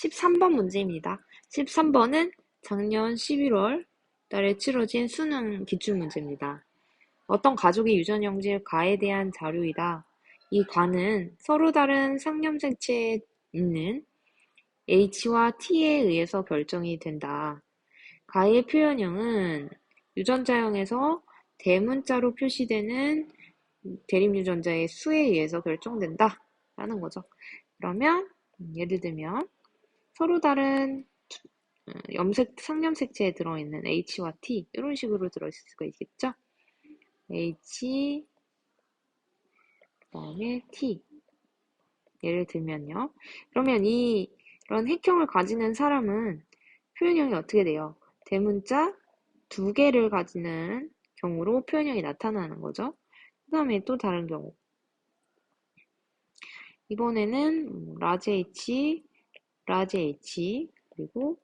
13번 문제입니다. 13번은 작년 11월 달에 치러진 수능 기출문제입니다. 어떤 가족의 유전형질 가에 대한 자료이다. 이 가는 서로 다른 상념색체에 있는 H와 T에 의해서 결정이 된다. 가의 표현형은 유전자형에서 대문자로 표시되는 대립유전자의 수에 의해서 결정된다. 라는 거죠. 그러면 예를 들면 서로 다른 상념색체에 들어있는 H와 T 이런 식으로 들어있을 수가 있겠죠. H 그다음에 T 예를 들면요. 그러면 이런 핵형을 가지는 사람은 표현형이 어떻게 돼요? 대문자 두 개를 가지는 경우로 표현형이 나타나는 거죠. 그 다음에 또 다른 경우 이번에는 라지 H 그리고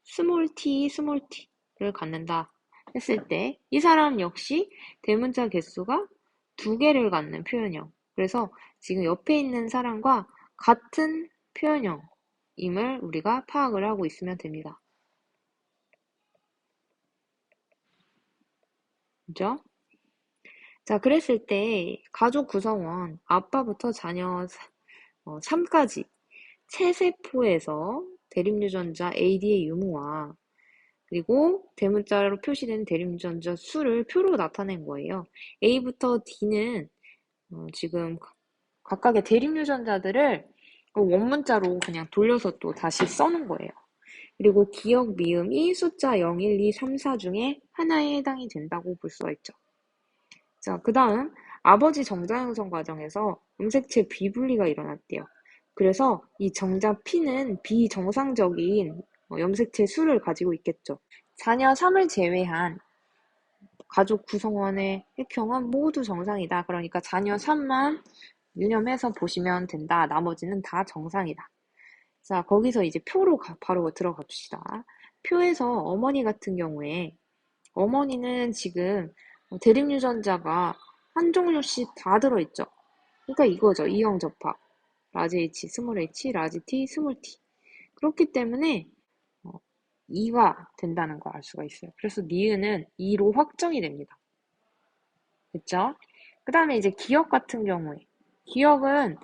스몰 t를 갖는다 했을 때 이 사람 역시 대문자 개수가 두 개를 갖는 표현형. 그래서 지금 옆에 있는 사람과 같은 표현형임을 우리가 파악을 하고 있으면 됩니다. 그죠? 자, 그랬을 때 가족 구성원 아빠부터 자녀 3까지 체세포에서 대립유전자 AD의 유무와 그리고 대문자로 표시된 대립유전자 수를 표로 나타낸 거예요. A부터 D는 지금 각각의 대립유전자들을 원문자로 그냥 돌려서 또 다시 써놓은 거예요. 그리고 기억, 미음이 숫자 0, 1, 2, 3, 4 중에 하나에 해당이 된다고 볼 수가 있죠. 자, 그 다음 아버지 정자 형성 과정에서 염색체 비분리가 일어났대요. 그래서 이 정자 P는 비정상적인 염색체 수를 가지고 있겠죠. 자녀 3을 제외한 가족 구성원의 핵형은 모두 정상이다. 그러니까 자녀 3만 유념해서 보시면 된다. 나머지는 다 정상이다. 자, 거기서 이제 표로 바로 들어가 봅시다. 표에서 어머니 같은 경우에 어머니는 지금 대립유전자가 한 종류씩 다 들어있죠. 그러니까 이거죠. 이형 접합. 라지 H, 스몰 h, 라지 T, 스몰 t. 그렇기 때문에 2가 된다는 걸 알 수가 있어요. 그래서 니은은 2로 확정이 됩니다. 됐죠? 그 다음에 이제 기억 같은 경우에 기억은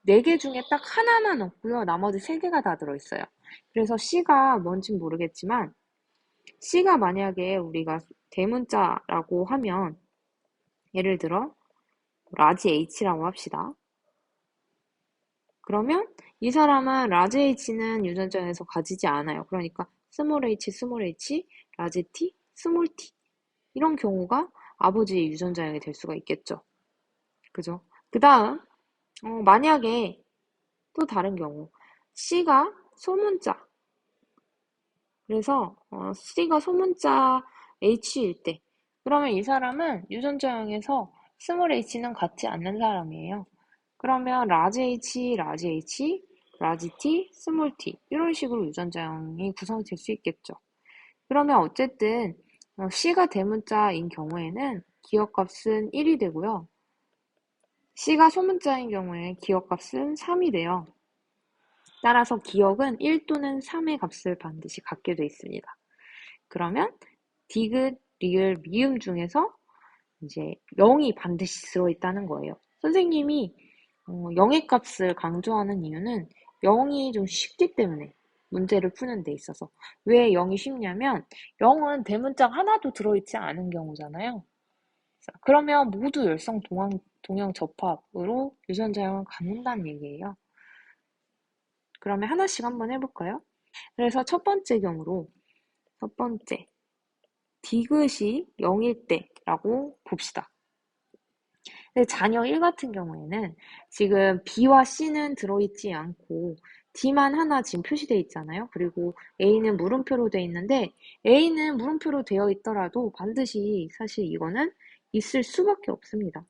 4개 중에 딱 하나만 없고요. 나머지 3개가 다 들어있어요. 그래서 C가 뭔진 모르겠지만 C가 만약에 우리가 대문자라고 하면 예를 들어 라지 H라고 합시다. 그러면 이 사람은 라지 H는 유전자에서 가지지 않아요. 그러니까 스몰 h, 라지 T, 스몰 t 이런 경우가 아버지의 유전자형이 될 수가 있겠죠. 그죠? 그 다음 만약에 또 다른 경우 C가 소문자 그래서 C가 소문자 H일 때 그러면 이 사람은 유전자형에서 스몰 h는 같지 않는 사람이에요. 그러면 라지 H, 라지 T, 스몰 t 이런 식으로 유전자형이 구성이 될 수 있겠죠. 그러면 어쨌든 C가 대문자인 경우에는 기억값은 1이 되고요. C가 소문자인 경우에 기억값은 3이 돼요. 따라서 기억은 1 또는 3의 값을 반드시 갖게 돼 있습니다. 그러면 디귿, 리을, 미음 중에서 이제 0이 반드시 들어있다는 거예요. 선생님이 0의 값을 강조하는 이유는 0이 좀 쉽기 때문에 문제를 푸는 데 있어서 왜 0이 쉽냐면 0은 대문자 하나도 들어있지 않은 경우잖아요. 자, 그러면 모두 열성 동형 접합으로 유전자형을 갖는다는 얘기예요. 그러면 하나씩 한번 해볼까요? 그래서 첫 번째 경우로 첫 번째 디귿이 0일 때라고 봅시다. 근데 자녀 1 같은 경우에는 지금 B와 C는 들어있지 않고 D만 하나 지금 표시되어 있잖아요. 그리고 A는 물음표로 되어 있는데 A는 물음표로 되어 있더라도 반드시 사실 이거는 있을 수밖에 없습니다.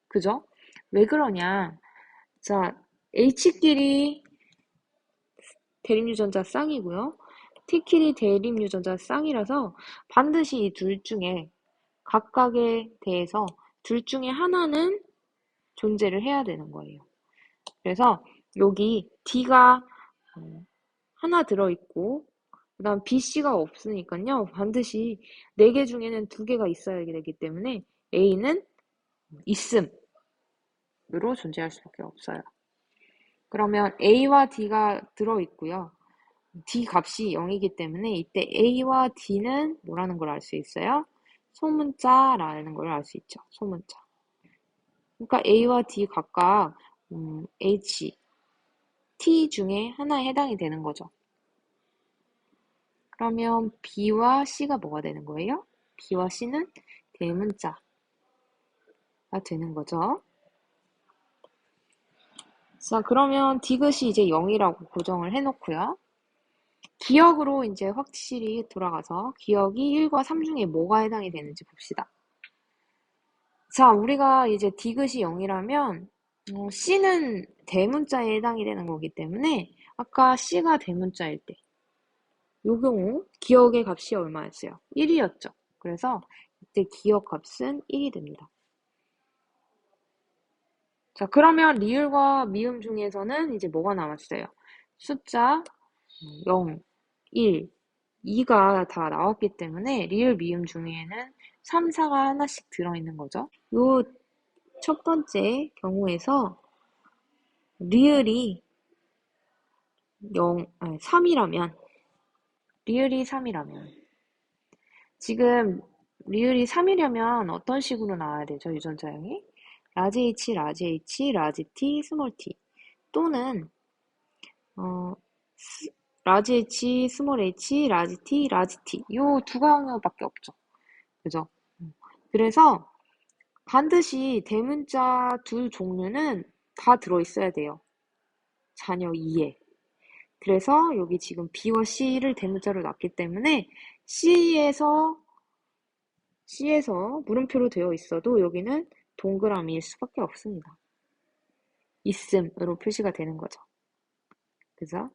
그죠? 왜 그러냐? 자, H끼리 대립유전자 쌍이고요. T끼리 대립유전자 쌍이라서 반드시 이 둘 중에 각각에 대해서 둘 중에 하나는 존재를 해야 되는 거예요. 그래서 여기 D가 하나 들어있고, 그 다음 B, C가 없으니까요. 반드시 4개 중에는 2개가 있어야 되기 때문에 A는 있음으로 존재할 수밖에 없어요. 그러면 A와 D가 들어있고요. D 값이 0이기 때문에 이때 A와 D는 뭐라는 걸 알 수 있어요? 소문자라는 걸 알 수 있죠. 소문자. 그러니까 A와 D 각각 H, T 중에 하나에 해당이 되는 거죠. 그러면 B와 C가 뭐가 되는 거예요? B와 C는 대문자가 되는 거죠. 자, 그러면 디귿이 이제 0이라고 고정을 해놓고요. 기억으로 이제 확실히 돌아가서 기억이 1과 3 중에 뭐가 해당이 되는지 봅시다. 자, 우리가 이제 디귿이 0이라면 C는 대문자에 해당이 되는 거기 때문에 아까 C가 대문자일 때 요 경우 기억의 값이 얼마였어요? 1이었죠. 그래서 이때 기억 값은 1이 됩니다. 자, 그러면 리을과 미음 중에서는 이제 뭐가 남았어요? 숫자 0, 1, 2가 다 나왔기 때문에 리을, 미음 중에는 3, 4가 하나씩 들어있는 거죠. 요 첫 번째 경우에서 리을이 3이라면 리을이 3이라면 지금 리을이 3이려면 어떤 식으로 나와야 되죠? 유전자형이? 라지 H, 라지 H, 라지 T, 스몰 t 또는 어, 라지 H, 스몰 h, 라지 T, 라지 T 요 두 경우밖에 없죠. 그죠? 그래서 반드시 대문자 둘 종류는 다 들어있어야 돼요. 자녀 2에. 그래서 여기 지금 B와 C를 대문자로 놨기 때문에 C에서 물음표로 되어 있어도 여기는 동그라미일 수밖에 없습니다. 있음으로 표시가 되는 거죠. 그죠?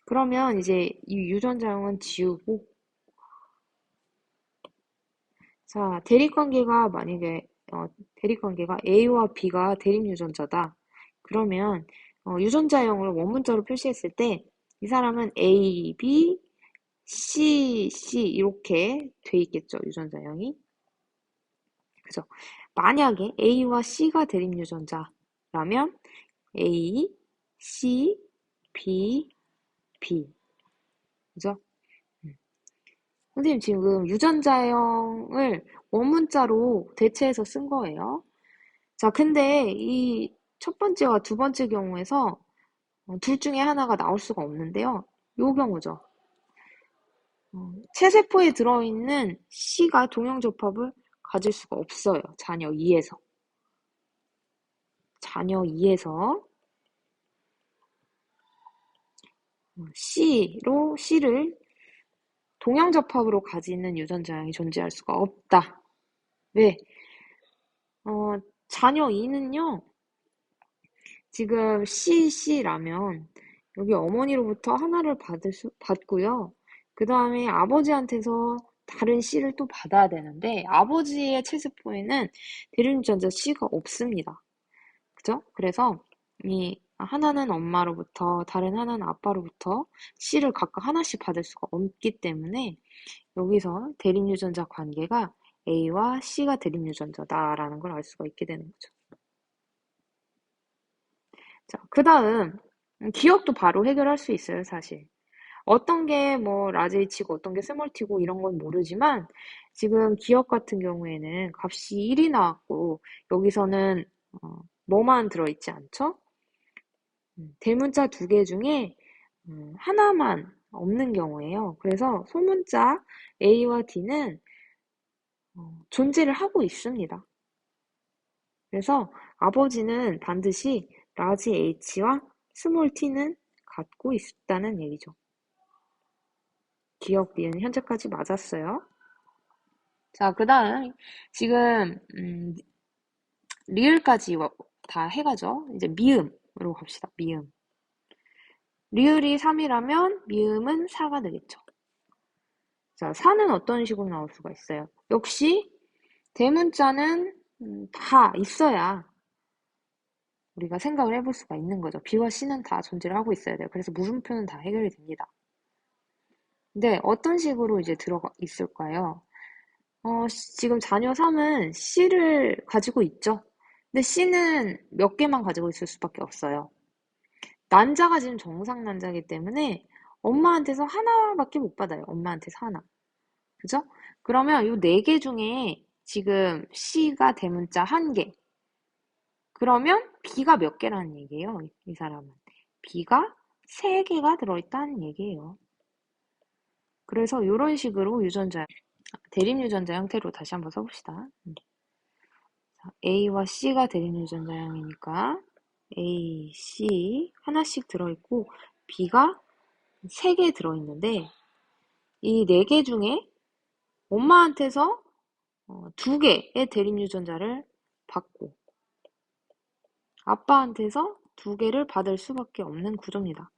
그러면 이제 이 유전자형은 지우고 자, 대립관계가 A와 B가 대립유전자다. 그러면 유전자형을 원문자로 표시했을 때 이 사람은 A, B, C, C 이렇게 돼 있겠죠, 유전자형이. 그죠? 만약에 A와 C가 대립유전자라면 A, C, B, B. 그죠? 선생님 지금 유전자형을 원문자로 대체해서 쓴 거예요. 자, 근데 이 첫 번째와 두 번째 경우에서 둘 중에 하나가 나올 수가 없는데요. 요 경우죠. 체세포에 들어있는 C가 동형접합을 가질 수가 없어요. 자녀 2에서. C를 동형접합으로 가지는 유전자형이 존재할 수가 없다. 왜? 자녀 2는요, 지금 CC라면 여기 어머니로부터 하나를 받고요. 그 다음에 아버지한테서 다른 C를 또 받아야 되는데 아버지의 체세포에는 대륜유전자 C가 없습니다. 그죠? 그래서 이 하나는 엄마로부터 다른 하나는 아빠로부터 C를 각각 하나씩 받을 수가 없기 때문에 여기서 대립유전자 관계가 A와 C가 대립유전자다라는 걸 알 수가 있게 되는 거죠. 자, 그 다음 기억도 바로 해결할 수 있어요, 사실. 어떤 게 뭐 라지 H고 어떤 게 스몰 t고 이런 건 모르지만 지금 기억 같은 경우에는 값이 1이 나왔고 여기서는 뭐만 들어있지 않죠? 대문자 2개 중에 하나만 없는 경우예요. 그래서 소문자 A와 D는 존재를 하고 있습니다. 그래서 아버지는 반드시 라지 H와 스몰 t는 갖고 있다는 얘기죠. 기억, 니은 현재까지 맞았어요. 자, 그 다음 지금 리을까지 다 해가죠. 이제 미음으로 갑시다. 미음. 리을이 3이라면 미음은 4가 되겠죠. 자, 4는 어떤 식으로 나올 수가 있어요? 역시 대문자는 다 있어야 우리가 생각을 해볼 수가 있는 거죠. B와 C는 다 존재를 하고 있어야 돼요. 그래서 물음표는 다 해결이 됩니다. 근데 어떤 식으로 이제 들어가 있을까요? 지금 자녀 3은 C를 가지고 있죠. 근데 C는 몇 개만 가지고 있을 수밖에 없어요. 난자가 지금 정상 난자이기 때문에 엄마한테서 하나밖에 못 받아요. 엄마한테서 하나. 그죠? 그러면 이 네 개 중에 지금 C가 대문자 한 개. 그러면 B가 몇 개라는 얘기예요? 이 사람은. B가 세 개가 들어있다는 얘기예요. 그래서 이런 식으로 대립유전자 형태로 다시 한번 써봅시다. A와 C가 대립유전자형이니까 A, C 하나씩 들어있고 B가 3개 들어있는데 이 4개 중에 엄마한테서 2개의 대립유전자를 받고 아빠한테서 2개를 받을 수밖에 없는 구조입니다.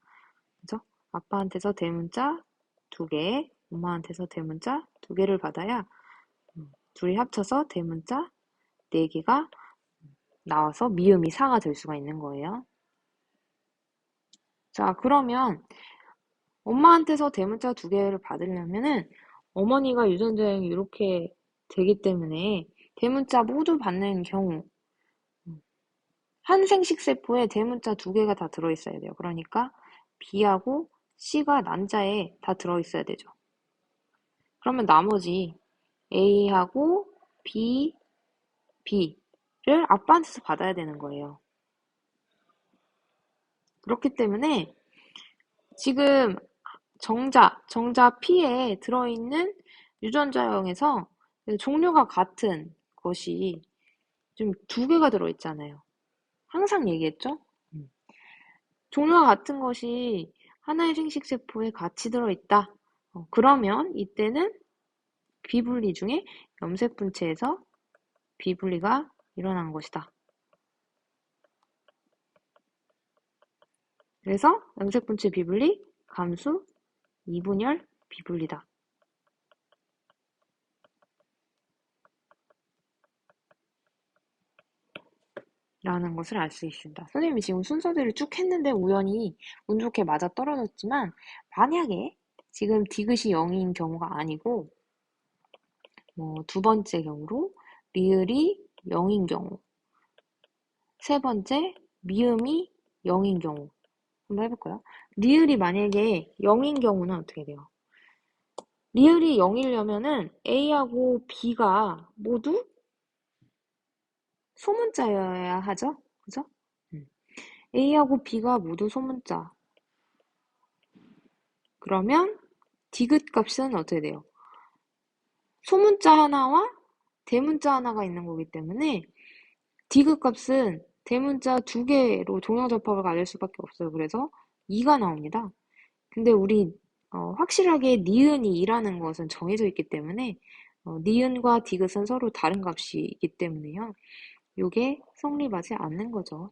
그죠? 아빠한테서 대문자 2개, 엄마한테서 대문자 2개를 받아야 둘이 합쳐서 대문자 4개가 나와서 미음이 4가 될 수가 있는 거예요. 자, 그러면 엄마한테서 대문자 2개를 받으려면은 어머니가 유전자형이 이렇게 되기 때문에 대문자 모두 받는 경우 한 생식세포에 대문자 2개가 다 들어있어야 돼요. 그러니까 B하고 C가 난자에 다 들어있어야 되죠. 그러면 나머지 A하고 B, B를 아빠한테서 받아야 되는 거예요. 그렇기 때문에 지금 정자 P에 들어있는 유전자형에서 종류가 같은 것이 좀 2개가 들어있잖아요. 항상 얘기했죠? 종류가 같은 것이 하나의 생식세포에 같이 들어있다. 그러면 이때는 비분리 중에 염색분체에서 비분리가 일어난 것이다. 그래서 염색분체 비분리, 감수, 이분열, 비분리다. 라는 것을 알 수 있습니다. 선생님이 지금 순서대로 쭉 했는데 우연히 운 좋게 맞아 떨어졌지만 만약에 지금 디귿이 0인 경우가 아니고 두 번째 경우로 리을이 0인 경우 세 번째 미음이 0인 경우 한번 해볼까요? 리을이 만약에 0인 경우는 어떻게 돼요? 리을이 0이려면은 A하고 B가 모두 소문자여야 하죠? 그죠? A하고 B가 모두 소문자. 그러면 디귿 값은 어떻게 돼요? 소문자 하나와 대문자 하나가 있는 거기 때문에 디귿 값은 대문자 2개로 동형접합을 가질 수밖에 없어요. 그래서 2가 나옵니다. 근데 우리 확실하게 니은이 2라는 것은 정해져 있기 때문에 니은과 디귿은 서로 다른 값이 있기 때문에요. 이게 성립하지 않는 거죠.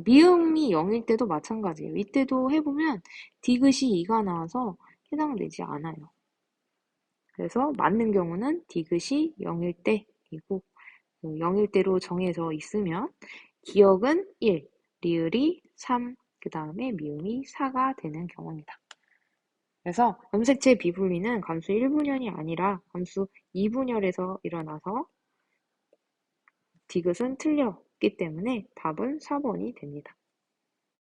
미음이 0일 때도 마찬가지예요. 이때도 해보면 디귿이 2가 나와서 해당되지 않아요. 그래서 맞는 경우는 디귿이 0일 때이고 0일 때로 정해져 있으면 기억은 1, 리을이 3, 그 다음에 미음이 4가 되는 경우입니다. 그래서 염색체 비분리는 감수 1분열이 아니라 감수 2분열에서 일어나서 디귿은 틀렸기 때문에 답은 4번이 됩니다.